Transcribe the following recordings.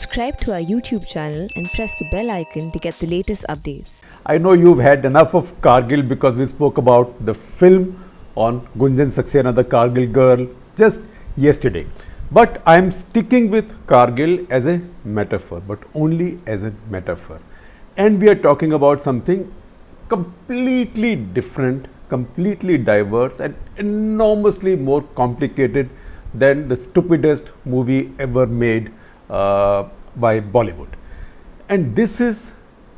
Subscribe to our YouTube channel and press the bell icon to get the latest updates. I know you've had enough of Kargil because we spoke about the film on Gunjan Saxena, the Kargil girl, just yesterday. But I'm sticking with Kargil as a metaphor, but only as a metaphor. And we are talking about something completely different, completely diverse, and enormously more complicated than the stupidest movie ever made by Bollywood. And this is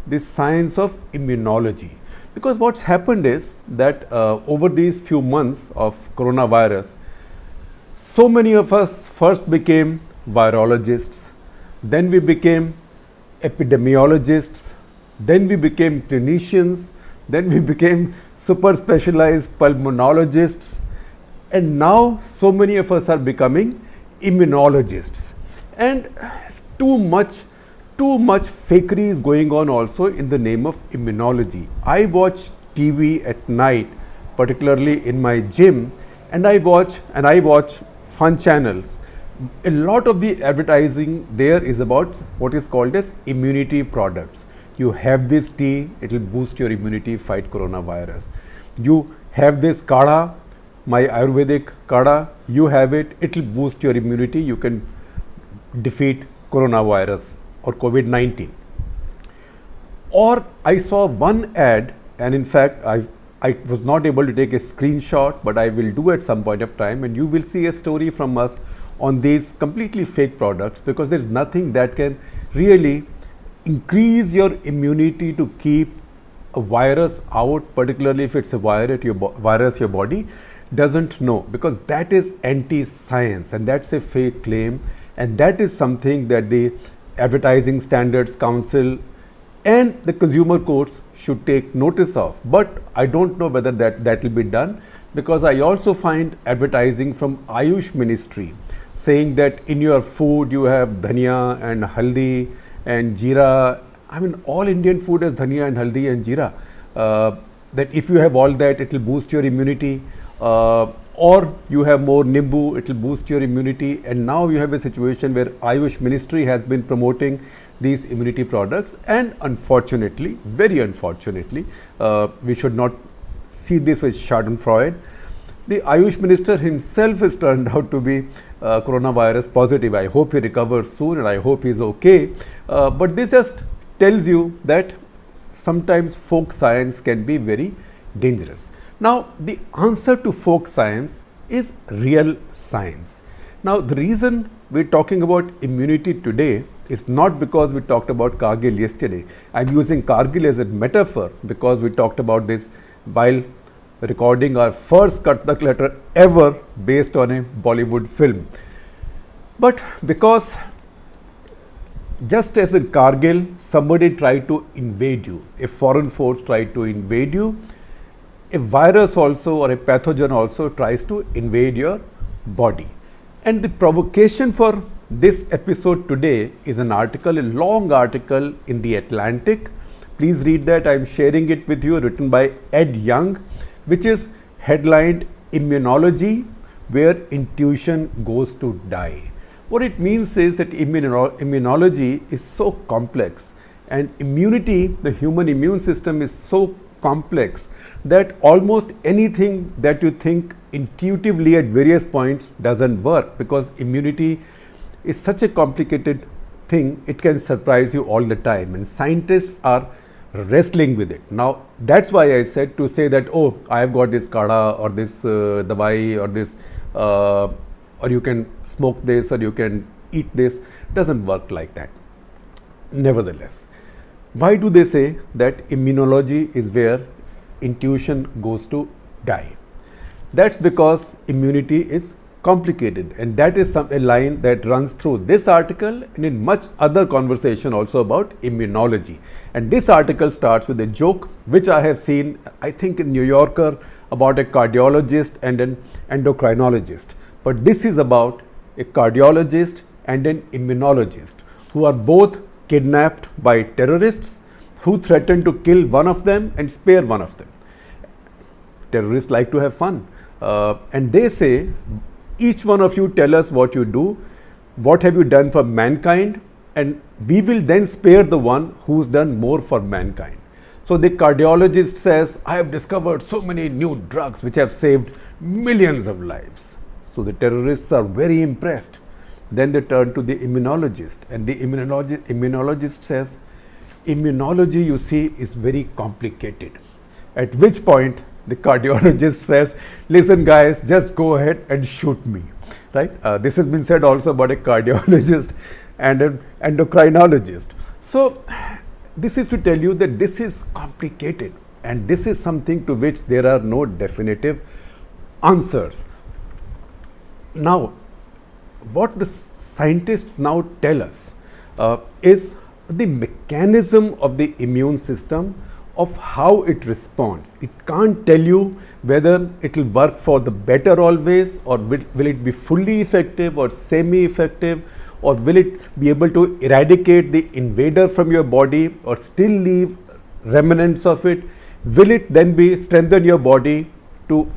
the science of immunology, because what's happened is that over these few months of coronavirus, so many of us first became virologists, then we became epidemiologists, then we became clinicians, then we became super specialized pulmonologists, and now so many of us are becoming immunologists. And too much fakery is going on also in the name of immunology. I watch TV at night, particularly in my gym, and I watch fun channels. A lot of the advertising there is about what is called as immunity products. You have this tea, it will boost your immunity, fight coronavirus. You have this kadha, my Ayurvedic kadha, you have it, it will boost your immunity, you can defeat coronavirus or COVID-19. Or I saw one ad, and in fact I was not able to take a screenshot, but I will do at some point of time, and you will see a story from us on these completely fake products, because there is nothing that can really increase your immunity to keep a virus out, particularly if it's a virus your body doesn't know, because that is anti-science and that's a fake claim. And that is something that the Advertising Standards Council and the consumer courts should take notice of. But I don't know whether that will be done, because I also find advertising from Ayush Ministry saying that in your food you have dhania and haldi and jeera. I mean, all Indian food has dhania and haldi and jeera. That if you have all that, it will boost your immunity. Or you have more nimbu, it will boost your immunity. And now you have a situation where Ayush Ministry has been promoting these immunity products, and unfortunately, very unfortunately, we should not see this with schadenfreude. The Ayush Minister himself has turned out to be coronavirus positive. I hope he recovers soon and I hope he is okay. But this just tells you that sometimes folk science can be very dangerous. Now, the answer to folk science is real science. Now, the reason we're talking about immunity today is not because we talked about Kargil yesterday. I'm using Kargil as a metaphor because we talked about this while recording our first Kartak letter ever based on a Bollywood film. But because just as in Kargil, somebody tried to invade you, a foreign force tried to invade you, a virus also or a pathogen also tries to invade your body. And the provocation for this episode today is an article, a long article in The Atlantic. Please read that. I am sharing it with you, written by Ed Young, which is headlined Immunology, Where Intuition Goes to Die. What it means is that immunology is so complex, and immunity, the human immune system, is so complex that almost anything that you think intuitively at various points doesn't work, because immunity is such a complicated thing, it can surprise you all the time, and scientists are wrestling with it. Now, that's why I said to say that, oh, I have got this kadha or this dawai or this, or you can smoke this or you can eat this, doesn't work like that. Nevertheless, why do they say that immunology is where intuition goes to die? That's because immunity is complicated, and that is a line that runs through this article and in much other conversation also about immunology. And this article starts with a joke which I have seen, I think, in New Yorker, about a cardiologist and an endocrinologist. But this is about a cardiologist and an immunologist who are both kidnapped by terrorists who threaten to kill one of them and spare one of them. Terrorists like to have fun, and they say, each one of you tell us what you do, what have you done for mankind, and we will then spare the one who's done more for mankind. So the cardiologist says, I have discovered so many new drugs which have saved millions of lives. So the terrorists are very impressed. Then they turn to the immunologist, and the immunologist says, immunology, you see, is very complicated. At which point the cardiologist says, listen guys, just go ahead and shoot me, right? This has been said also about a cardiologist and an endocrinologist. So this is to tell you that this is complicated, and this is something to which there are no definitive answers. Now, what the scientists now tell us is the mechanism of the immune system, of how it responds. It can't tell you whether it will work for the better always, or will it be fully effective or semi-effective, or will it be able to eradicate the invader from your body or still leave remnants of it? Will it then be strengthen your body to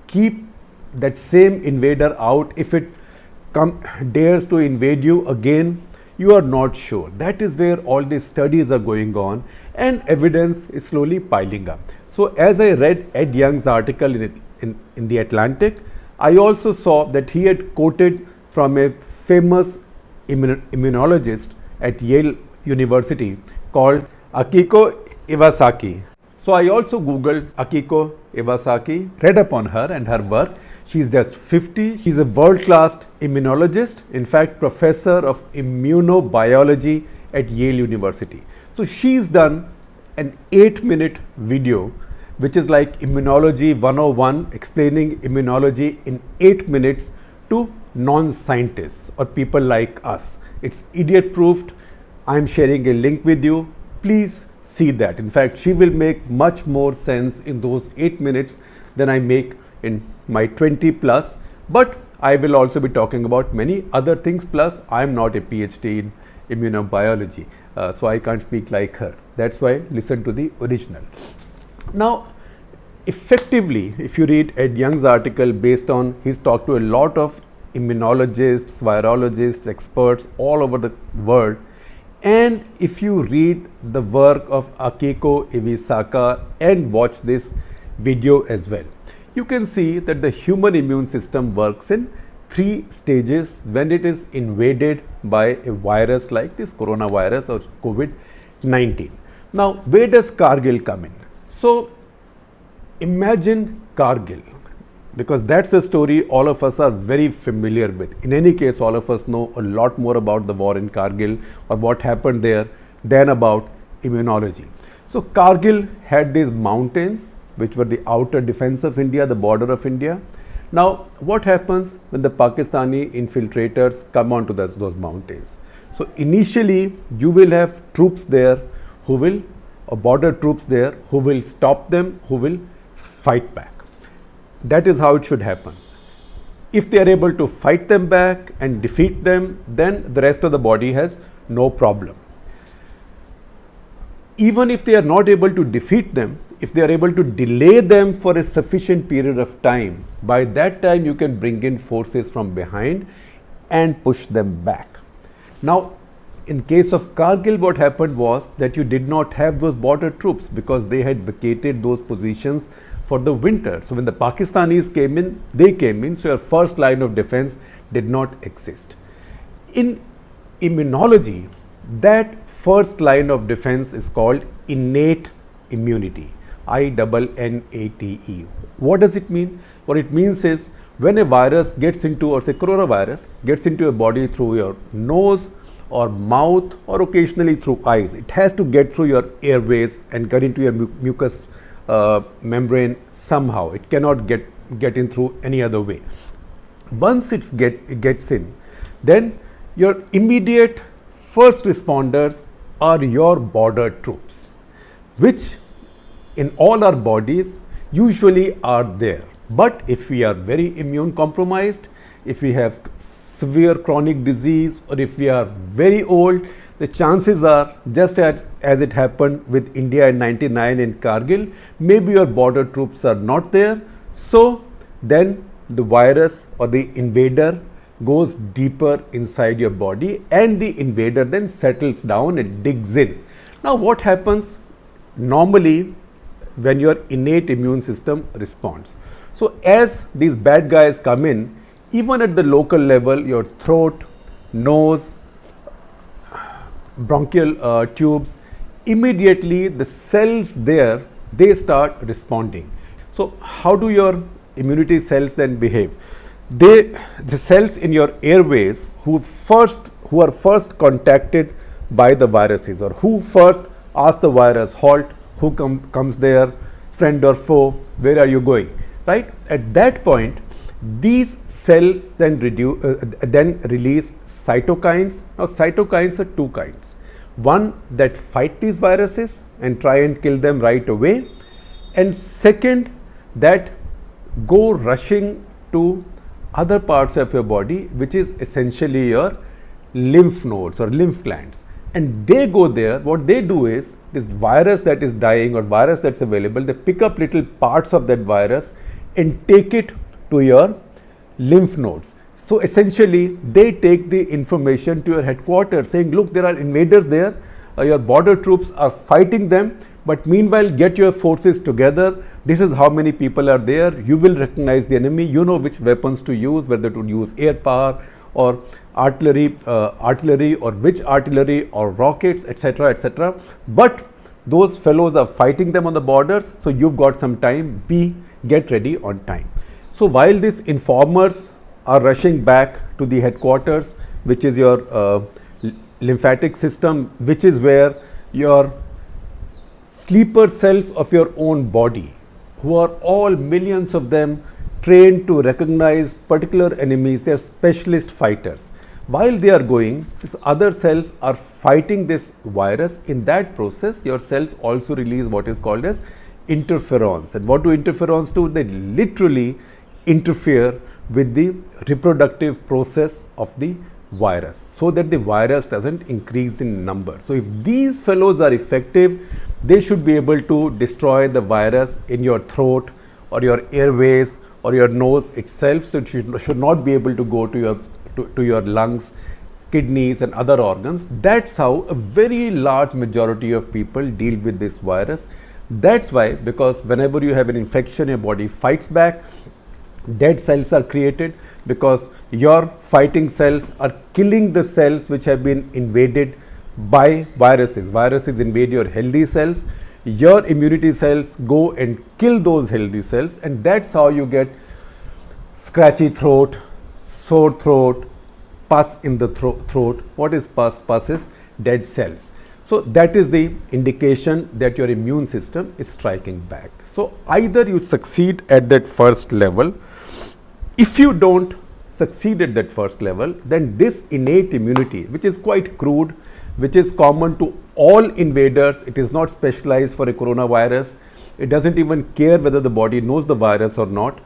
keep that same invader out if it dares to invade you again? You are not sure. That is where all these studies are going on, and evidence is slowly piling up. So as I read Ed Young's article in the Atlantic, I also saw that he had quoted from a famous immunologist at Yale University called Akiko Iwasaki. So I also googled Akiko Iwasaki, read upon her and her work. She's just 50. She's a world-class immunologist, in fact, professor of immunobiology at Yale University. So she's done an 8-minute video, which is like Immunology 101, explaining immunology in 8 minutes to non-scientists or people like us. It's idiot-proofed. I'm sharing a link with you. Please see that. In fact, she will make much more sense in those 8 minutes than I make in my 20 plus, but I will also be talking about many other things, plus I am not a PhD in immunobiology, so I can't speak like her. That's why listen to the original. Now, effectively, if you read Ed Young's article, based on he's talked to a lot of immunologists, virologists, experts all over the world, and if you read the work of Akiko Iwasaki and watch this video as well, you can see that the human immune system works in 3 stages when it is invaded by a virus like this coronavirus or COVID-19. Now, where does Kargil come in? So, imagine Kargil, because that's a story all of us are very familiar with. In any case, all of us know a lot more about the war in Kargil or what happened there than about immunology. So, Kargil had these mountains which were the outer defense of India, the border of India. Now, what happens when the Pakistani infiltrators come onto those mountains? So, initially you will have troops there who will, or border troops there who will stop them, who will fight back. That is how it should happen. If they are able to fight them back and defeat them, then the rest of the body has no problem. Even if they are not able to defeat them, if they are able to delay them for a sufficient period of time, by that time you can bring in forces from behind and push them back. Now, in case of Kargil, what happened was that you did not have those border troops because they had vacated those positions for the winter. So when the Pakistanis came in, they came in, so your first line of defense did not exist. In immunology, that first line of defense is called innate immunity, INNATE. What does it mean? What it means is when a virus gets into, or say coronavirus, gets into your body through your nose or mouth or occasionally through eyes, it has to get through your airways and get into your mucous membrane somehow. It cannot get in through any other way. Once it gets in, then your immediate first responders are your border troops, which in all our bodies usually are there. But if we are very immune compromised, if we have severe chronic disease, or if we are very old, the chances are, just as it happened with India in 99 in Kargil, maybe your border troops are not there. So then the virus or the invader goes deeper inside your body and the invader then settles down and digs in. Now what happens normally when your innate immune system responds? So as these bad guys come in, even at the local level, your throat, nose, bronchial tubes, immediately the cells there, they start responding. So how do your immunity cells then behave? The cells in your airways who are first contacted by the viruses, or who first ask the virus, halt, who comes there, friend or foe, where are you going, right? At that point, these cells then release cytokines. Now cytokines are two kinds. One that fight these viruses and try and kill them right away, and second that go rushing to other parts of your body, which is essentially your lymph nodes or lymph glands. And they go there, what they do is, this virus that is dying or virus that's available, they pick up little parts of that virus and take it to your lymph nodes. So essentially they take the information to your headquarters saying, look, there are invaders there, your border troops are fighting them, but meanwhile get your forces together. This is how many people are there. You will recognize the enemy. You know which weapons to use, whether to use air power or artillery or which artillery or rockets, etc., etc. But those fellows are fighting them on the borders, so you've got some time. Get ready on time. So while these informers are rushing back to the headquarters, which is your lymphatic system, which is where your sleeper cells of your own body, who are all millions of them, trained to recognize particular enemies, they are specialist fighters. While they are going, these other cells are fighting this virus. In that process, your cells also release what is called as interferons. And what do interferons do? They literally interfere with the reproductive process of the virus, so that the virus doesn't increase in number. So if these fellows are effective, they should be able to destroy the virus in your throat or your airways or your nose itself. So it should not be able to go to your lungs, kidneys and other organs. That's how a very large majority of people deal with this virus. That's why, because whenever you have an infection, your body fights back, dead cells are created, because your fighting cells are killing the cells which have been invaded by viruses. Viruses invade your healthy cells, your immunity cells go and kill those healthy cells, and that's how you get scratchy throat, sore throat, pus in the throat. What is pus? Pus is dead cells. So that is the indication that your immune system is striking back. So either you succeed at that first level. If you don't succeed at that first level, then this innate immunity, which is quite crude, which is common to all invaders, it is not specialized for a coronavirus, it doesn't even care whether the body knows the virus or not.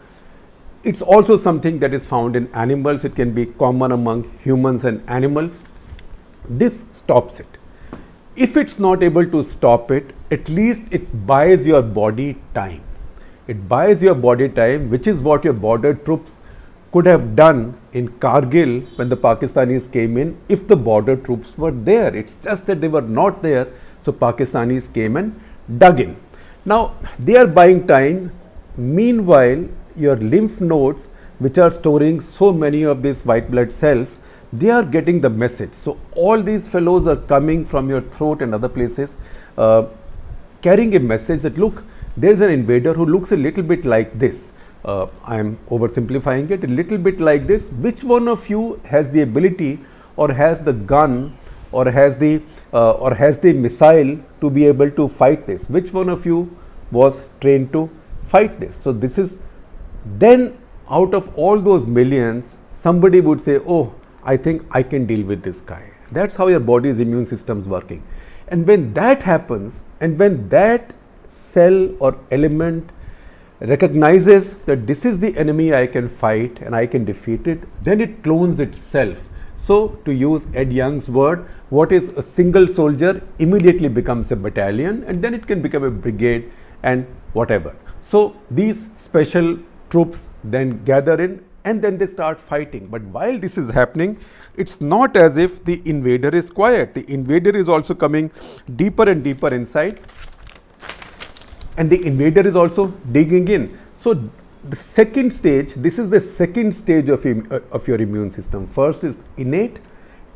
It's also something that is found in animals. It can be common among humans and animals. This stops it. If it's not able to stop it, at least it buys your body time. It buys your body time, which is what your border troops could have done in Kargil when the Pakistanis came in, if the border troops were there. It's just that they were not there, so Pakistanis came and dug in. Now they are buying time. Meanwhile, your lymph nodes, which are storing so many of these white blood cells, they are getting the message. So all these fellows are coming from your throat and other places, carrying a message that, look, there is an invader who looks a little bit like this. I am oversimplifying it, a little bit like this. Which one of you has the ability, or has the gun, or has the missile to be able to fight this? Which one of you was trained to fight this? So this is, then out of all those millions, somebody would say, oh, I think I can deal with this guy. That's how your body's immune system is working. And when that happens, and when that cell or element recognizes that this is the enemy I can fight and I can defeat it, then it clones itself. So to use Ed Young's word, what is a single soldier immediately becomes a battalion, and then it can become a brigade and whatever. So these special troops then gather in and then they start fighting. But while this is happening, it's not as if the invader is quiet. The invader is also coming deeper and deeper inside, and the invader is also digging in. So the second stage, this is the second stage of your immune system. First is innate.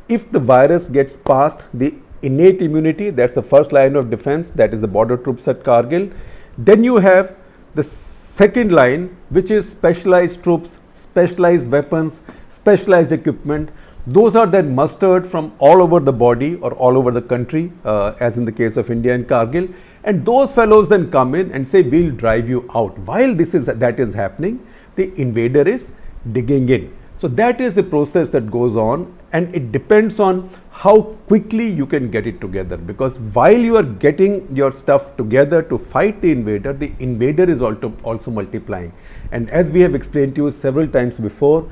If the virus gets past the innate immunity, that's the first line of defense, that is the border troops at Kargil. Then you have the second line, which is specialized troops, specialized weapons, specialized equipment. Those are then mustered from all over the body or all over the country, as in the case of India and Kargil. And those fellows then come in and say, we'll drive you out. While that is happening, the invader is digging in. So that is the process that goes on, and it depends on how quickly you can get it together, because while you are getting your stuff together to fight the invader is also multiplying. And as we have explained to you several times before,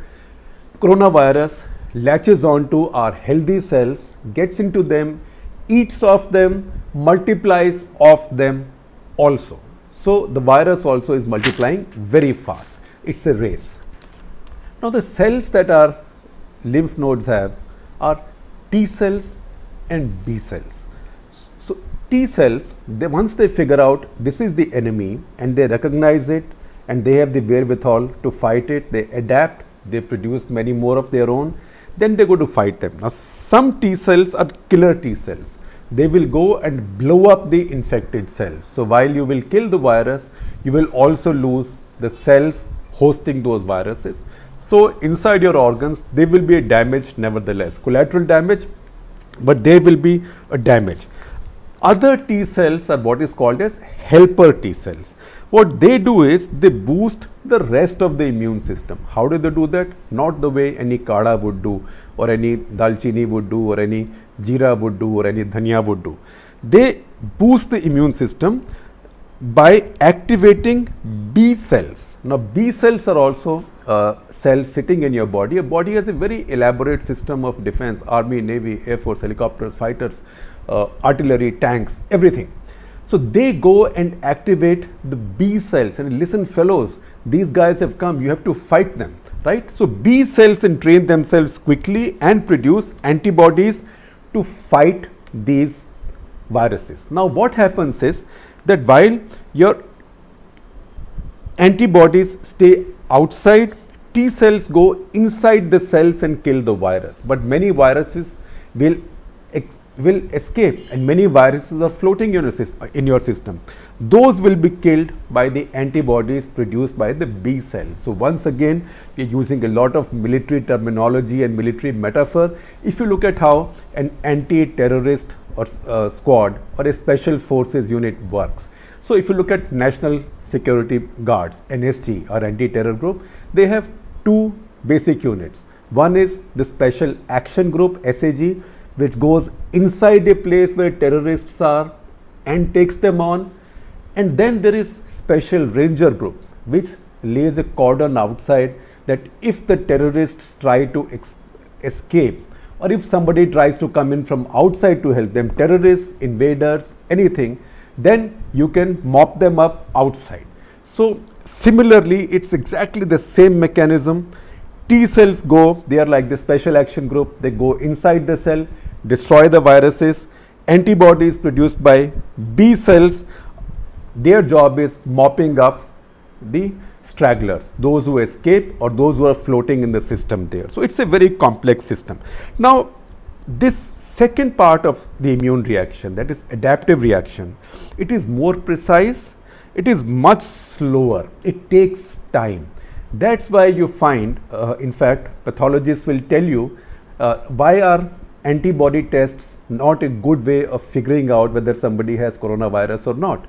coronavirus latches onto our healthy cells, gets into them, eats off them, multiplies off them also. So the virus also is multiplying very fast. It's a race. Now the cells that our lymph nodes have are T cells and B cells. So T cells, once they figure out this is the enemy and they recognize it and they have the wherewithal to fight it, they adapt, they produce many more of their own, then they go to fight them. Now some T cells are killer T cells. They will go and blow up the infected cells. So while you will kill the virus, you will also lose the cells hosting those viruses. So inside your organs, there will be a damage nevertheless, collateral damage, but there will be a damage. Other T cells are what is called as helper T cells. What they do is they boost the rest of the immune system. How do they do that? Not the way any kada would do, or any dalchini would do, or any jeera would do, or any dhania would do. They boost the immune system by activating B cells. Now B cells are also cells sitting in your body. Your body has a very elaborate system of defense: army, navy, air force, helicopters, fighters, artillery, tanks, everything. So they go and activate the B cells, and listen fellows, these guys have come, you have to fight them, right? So B cells entrain themselves quickly and produce antibodies to fight these viruses. Now what happens is that while your antibodies stay outside, T cells go inside the cells and kill the virus. But many viruses will escape, and many viruses are floating in your system. Those will be killed by the antibodies produced by the B cells. So once again, we are using a lot of military terminology and military metaphor. If you look at how an anti-terrorist or squad or a special forces unit works. So if you look at National Security Guards, NSG, or anti-terror group, they have two basic units. One is the Special Action Group, SAG, which goes inside a place where terrorists are and takes them on. And then there is Special Ranger Group, which lays a cordon outside that if the terrorists try to escape, or if somebody tries to come in from outside to help them, terrorists, invaders, anything, then you can mop them up outside. So similarly, it's exactly the same mechanism. T cells go, they are like the Special Action Group, they go inside the cell, destroy the viruses. Antibodies produced by B cells, their job is mopping up the stragglers, those who escape or those who are floating in the system there. So it's a very complex system. Now this second part of the immune reaction, that is adaptive reaction, it is more precise, it is much slower, it takes time. That's why you find, in fact, pathologists will tell you why are antibody tests not a good way of figuring out whether somebody has coronavirus or not.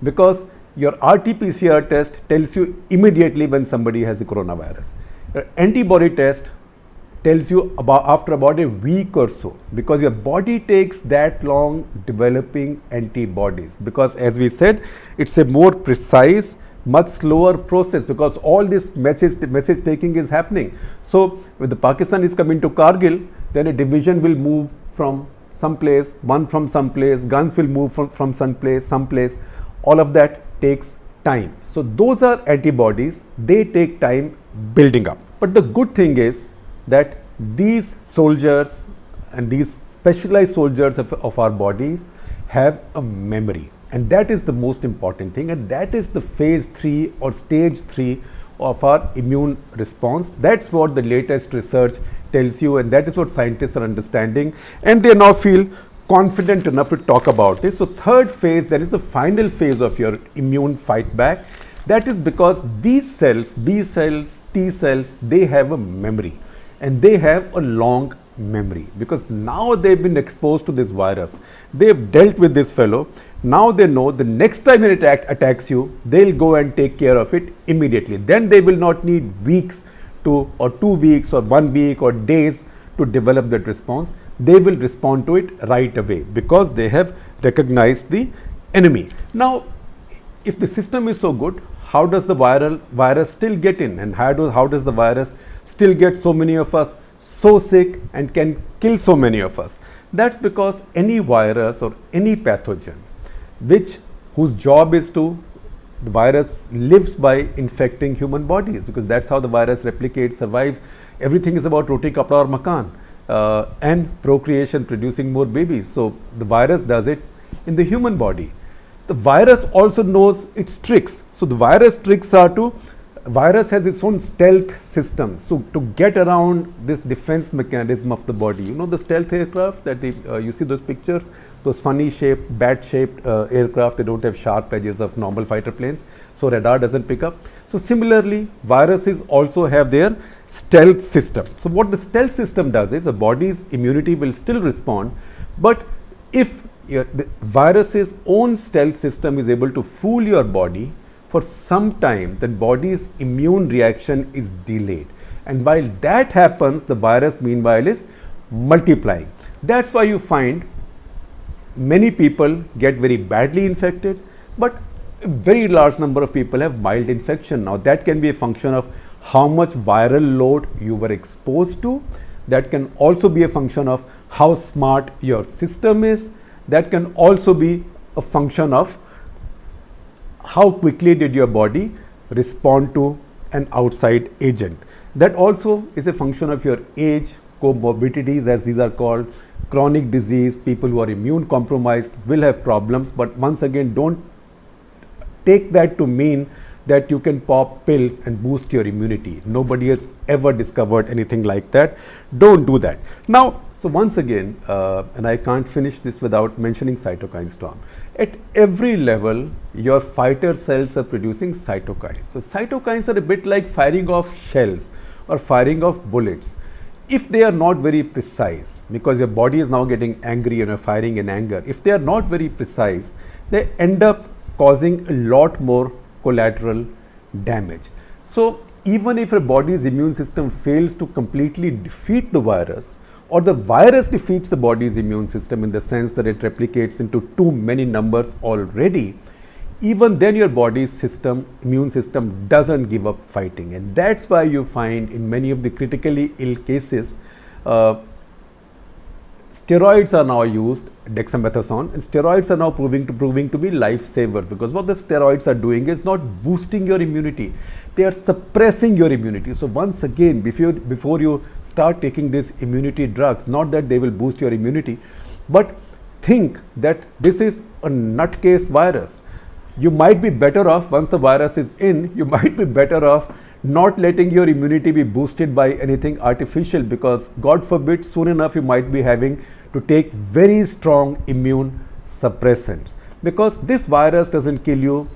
Because your RT-PCR test tells you immediately when somebody has the coronavirus. Your antibody test tells you after about a week or so, because your body takes that long developing antibodies. Because as we said, it's a more precise, much slower process, because all this message taking is happening. So when the Pakistan is coming to Kargil, then a division will move from some place, one from some place, guns will move from some place. All of that takes time. So those are antibodies, they take time building up. But the good thing is that these soldiers and these specialized soldiers of our bodies have a memory, and that is the most important thing, and that is the phase 3 or stage 3 of our immune response. That's what the latest research tells you, and that is what scientists are understanding, and they now feel confident enough to talk about this. So third phase, that is the final phase of your immune fight back. That is because these cells, B cells, T cells, they have a memory, and they have a long memory because now they've been exposed to this virus. They've dealt with this fellow. Now they know the next time it attacks you, they'll go and take care of it immediately. Then they will not need weeks or 2 weeks or 1 week or days to develop that response. They will respond to it right away because they have recognized the enemy. Now, if the system is so good, how does the virus still get in, and how does the virus still get so many of us so sick and can kill so many of us? That's because any virus or any pathogen whose job is the virus lives by infecting human bodies, because that's how the virus replicates, survives. Everything is about roti, kapda aur makan, and procreation, producing more babies. So the virus does it in the human body. The virus also knows its tricks. So the virus tricks are virus has its own stealth system. So to get around this defense mechanism of the body, you know the stealth aircraft that you see those pictures, those funny shaped, bat shaped aircraft, they don't have sharp edges of normal fighter planes, so radar doesn't pick up. So similarly, viruses also have their stealth system. So what the stealth system does is the body's immunity will still respond, but if the virus's own stealth system is able to fool your body for some time, the body's immune reaction is delayed, and while that happens, the virus meanwhile is multiplying. That's why you find many people get very badly infected, but a very large number of people have mild infection. Now that can be a function of how much viral load you were exposed to. That can also be a function of how smart your system is. That can also be a function of how quickly did your body respond to an outside agent. That also is a function of your age, comorbidities as these are called, chronic disease. People who are immune compromised will have problems, but once again, don't take that to mean that you can pop pills and boost your immunity. Nobody has ever discovered anything like that. Don't do that. Now, so once again, and I can't finish this without mentioning cytokine storm. At every level, your fighter cells are producing cytokines. So cytokines are a bit like firing off shells or firing off bullets. If they are not very precise, because your body is now getting angry and you're firing in anger, if they are not very precise, they end up causing a lot more collateral damage. So even if a body's immune system fails to completely defeat the virus, or the virus defeats the body's immune system in the sense that it replicates into too many numbers already, even then your body's immune system doesn't give up fighting. And that's why you find in many of the critically ill cases, steroids are now used, dexamethasone, and steroids are now proving to be lifesavers, because what the steroids are doing is not boosting your immunity, they are suppressing your immunity. So once again, before you start taking these immunity drugs, not that they will boost your immunity, but think that this is a nutcase virus. You might be better off, once the virus is in, you might be better off not letting your immunity be boosted by anything artificial, because God forbid, soon enough you might be having to take very strong immune suppressants, because this virus doesn't kill you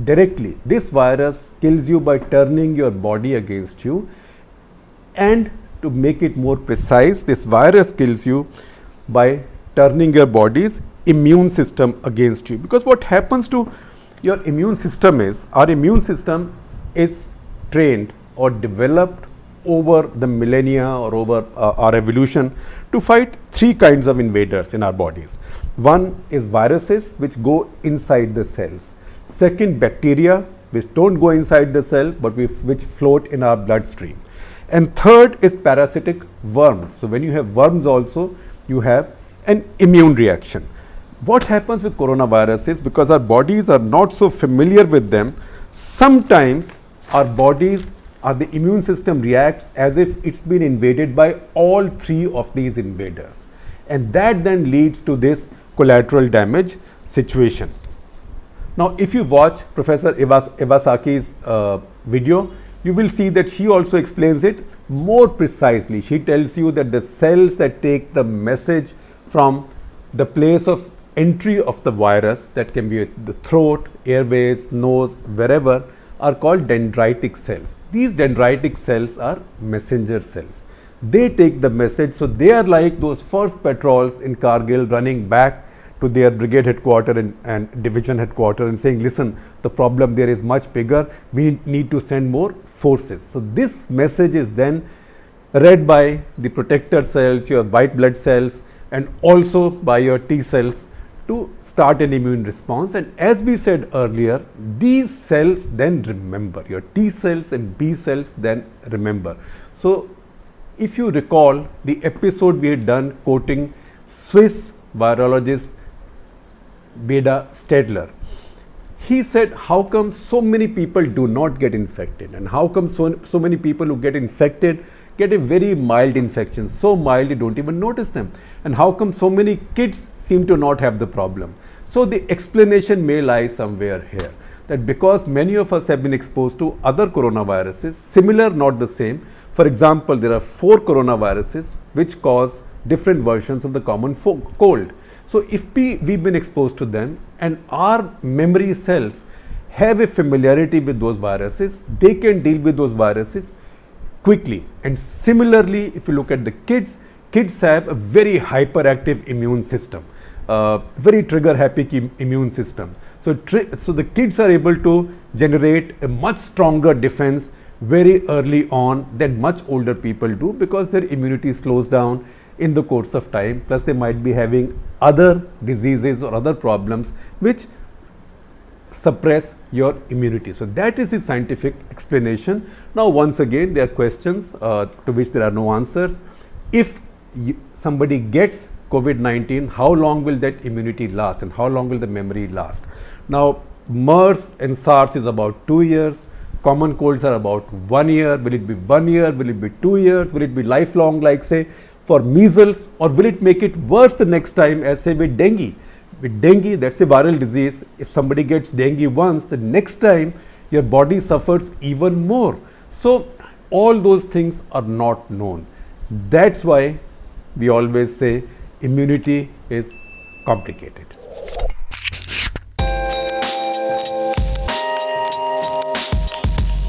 directly. This virus kills you by turning your body against you, and to make it more precise, this virus kills you by turning your body's immune system against you. Because what happens to your immune system is, our immune system is trained or developed over the millennia or over our evolution to fight 3 kinds of invaders in our bodies. One is viruses, which go inside the cells. Second, bacteria, which don't go inside the cell but which float in our bloodstream. And third is parasitic worms. So when you have worms also, you have an immune reaction. What happens with coronavirus is, because our bodies are not so familiar with them, sometimes our bodies the immune system reacts as if it's been invaded by all three of these invaders. And that then leads to this collateral damage situation. Now, if you watch Professor Iwasaki's video, you will see that she also explains it more precisely. She tells you that the cells that take the message from the place of entry of the virus, that can be the throat, airways, nose, wherever, are called dendritic cells. These dendritic cells are messenger cells. They take the message, so they are like those first patrols in Kargil running back to their brigade headquarters and division headquarters and saying, listen, the problem there is much bigger, we need to send more forces. So this message is then read by the protector cells, your white blood cells, and also by your T cells to start an immune response. And as we said earlier, these cells then remember, your T cells and B cells then remember. So if you recall the episode we had done quoting Swiss virologist Beda Stadler, he said, how come so many people do not get infected, and how come so many people who get infected get a very mild infection, so mild you don't even notice them, and how come so many kids seem to not have the problem. So the explanation may lie somewhere here, that because many of us have been exposed to other coronaviruses, similar, not the same. For example, there are 4 coronaviruses which cause different versions of the common cold. So if we've been exposed to them and our memory cells have a familiarity with those viruses, they can deal with those viruses quickly. And similarly, if you look at the kids have a very hyperactive immune system, very trigger happy immune system. So the kids are able to generate a much stronger defense very early on than much older people do, because their immunity slows down in the course of time, plus they might be having other diseases or other problems which suppress your immunity. So that is the scientific explanation. Now once again, there are questions to which there are no answers. If somebody gets COVID-19, how long will that immunity last and how long will the memory last? Now MERS and SARS is about 2 years, common colds are about 1 year. Will it be 1 year? Will it be 2 years? Will it be lifelong, like say for measles, or will it make it worse the next time, as say with dengue? With dengue, that's a viral disease. If somebody gets dengue once, the next time your body suffers even more. So all those things are not known. That's why we always say immunity is complicated.